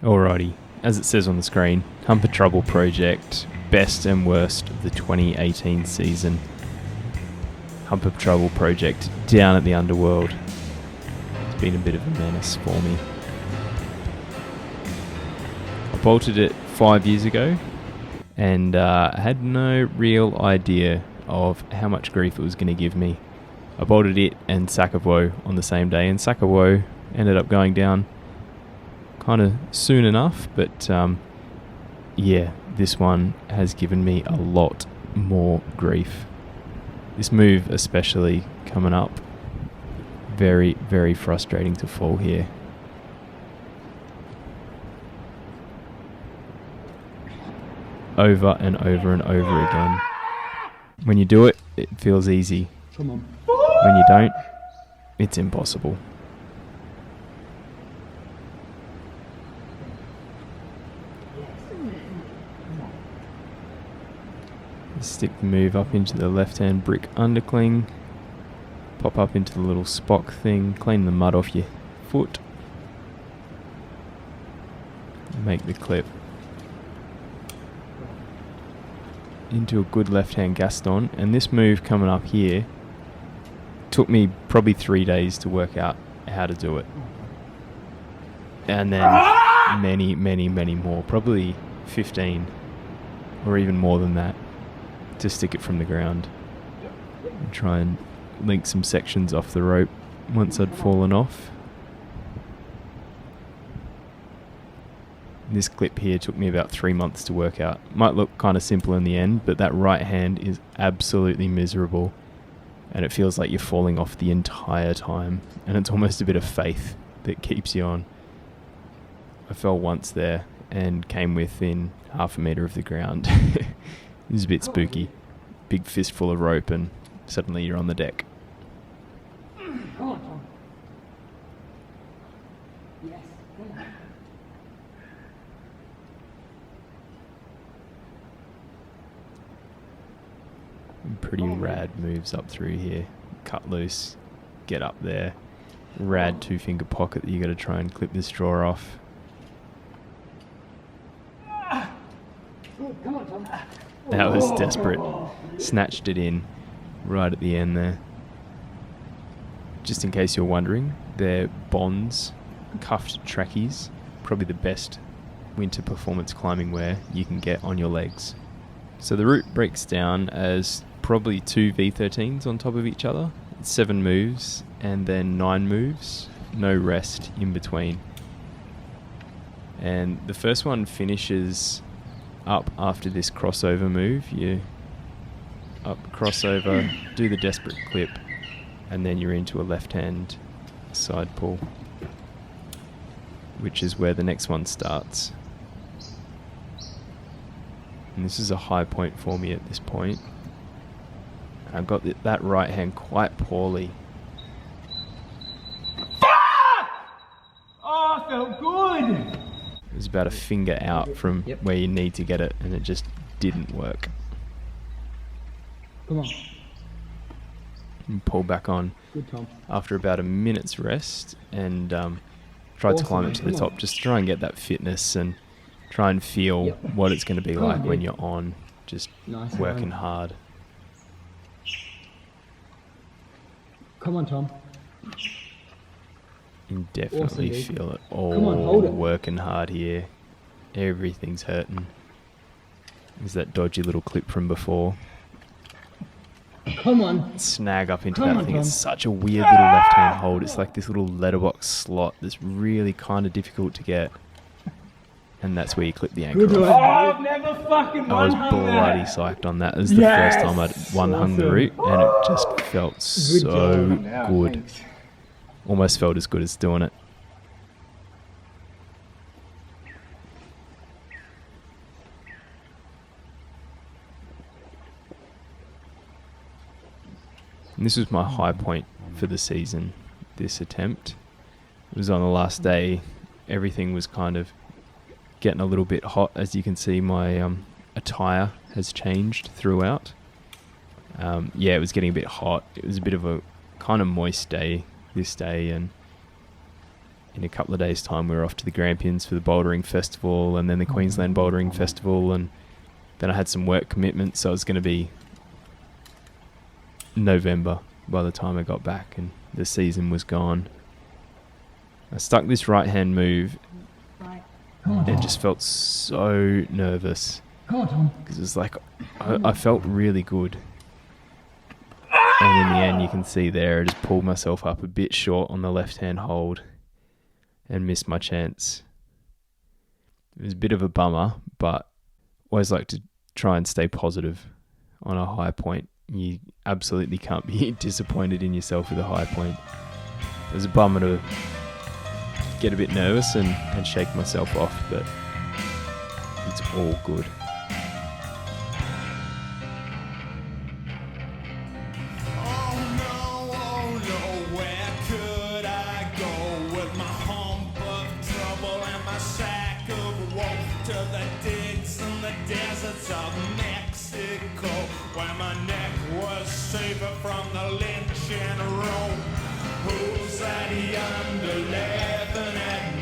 Alrighty, as it says on the screen, Hump of Trouble project, best and worst of the 2018 season. Hump of Trouble project down at the Underworld. It's been a bit of a menace for me. I bolted it 5 years ago and had no real idea of how much grief it was going to give me. I bolted it and Sack of Woe on the same day, and Sack of Woe ended up going down kind of soon enough, but this one has given me a lot more grief. This move especially coming up, very, very frustrating to fall here. Over and over and over again. When you do it, it feels easy. Come on. When you don't, it's impossible. Stick the move up into the left-hand brick undercling. Pop up into the little Spock thing. Clean the mud off your foot. Make the clip. Into a good left-hand Gaston. And this move coming up here took me probably 3 days to work out how to do it. And then many, many, many more. Probably 15 or even more than that. To stick it from the ground and try and link some sections off the rope once I'd fallen off. This clip here took me about 3 months to work out. Might look kind of simple in the end, but that right hand is absolutely miserable and it feels like you're falling off the entire time, and it's almost a bit of faith that keeps you on. I fell once there and came within half a metre of the ground. It was a bit spooky. Big fistful of rope and suddenly you're on the deck. Come on, Tom. Yes. Pretty rad moves up through here. Cut loose, get up there. Rad 2-finger pocket that you got to try and clip this drawer off. Come on, Tom. That was desperate. Snatched it in right at the end there. Just in case you're wondering, they're Bonds cuffed trackies. Probably the best winter performance climbing wear you can get on your legs. So the route breaks down as probably 2 V13s on top of each other. 7 moves and then 9 moves. No rest in between. And the first one finishes up after this crossover move. You up crossover, do the desperate clip, and then you're into a left-hand side pull, which is where the next one starts. And this is a high point for me at this point. I've got that right hand quite poorly. Oh, felt good. It was about a finger out from where you need to get it, and it just didn't work. Come on. And pull back on Good, Tom. after about a minute's rest, and tried to climb it to the top just to try and get that fitness and try and feel what it's going to be like when you're on, just working hard. Come on, Tom. You definitely Awesome, feel it. Come on, hold it. Working hard here. Everything's hurting. There's that dodgy little clip from before. Come on. Snag up into Come that on, thing. Tom. It's such a weird little left-hand hold. It's like this little letterbox slot that's really kind of difficult to get. And that's where you clip the anchor Good off. I've never fucking I was bloody psyched on that. It was the first time I'd hung the route, and it just felt so good. Almost felt as good as doing it. And this was my high point for the season, this attempt. It was on the last day. Everything was kind of getting a little bit hot. As you can see, my attire has changed throughout. It was getting a bit hot. It was a bit of a kind of moist day this day, and in a couple of days' time, we were off to the Grampians for the bouldering festival, and then the Queensland bouldering festival, and then I had some work commitments, so it was going to be November by the time I got back, and the season was gone. I stuck this right-hand move and just felt so nervous. Come on, Tom. Because it was like, I felt really good. And in the end, you can see there, I just pulled myself up a bit short on the left-hand hold and missed my chance. It was a bit of a bummer, but always like to try and stay positive on a high point. You absolutely can't be disappointed in yourself with a high point. It was a bummer to get a bit nervous and shake myself off, but it's all good. Oh no, where could I go with my hump of trouble and my sack of woe to the digs and the deserts of Mexico, where my neck was safer from the lynching rope? Who's that yonder laughing at me?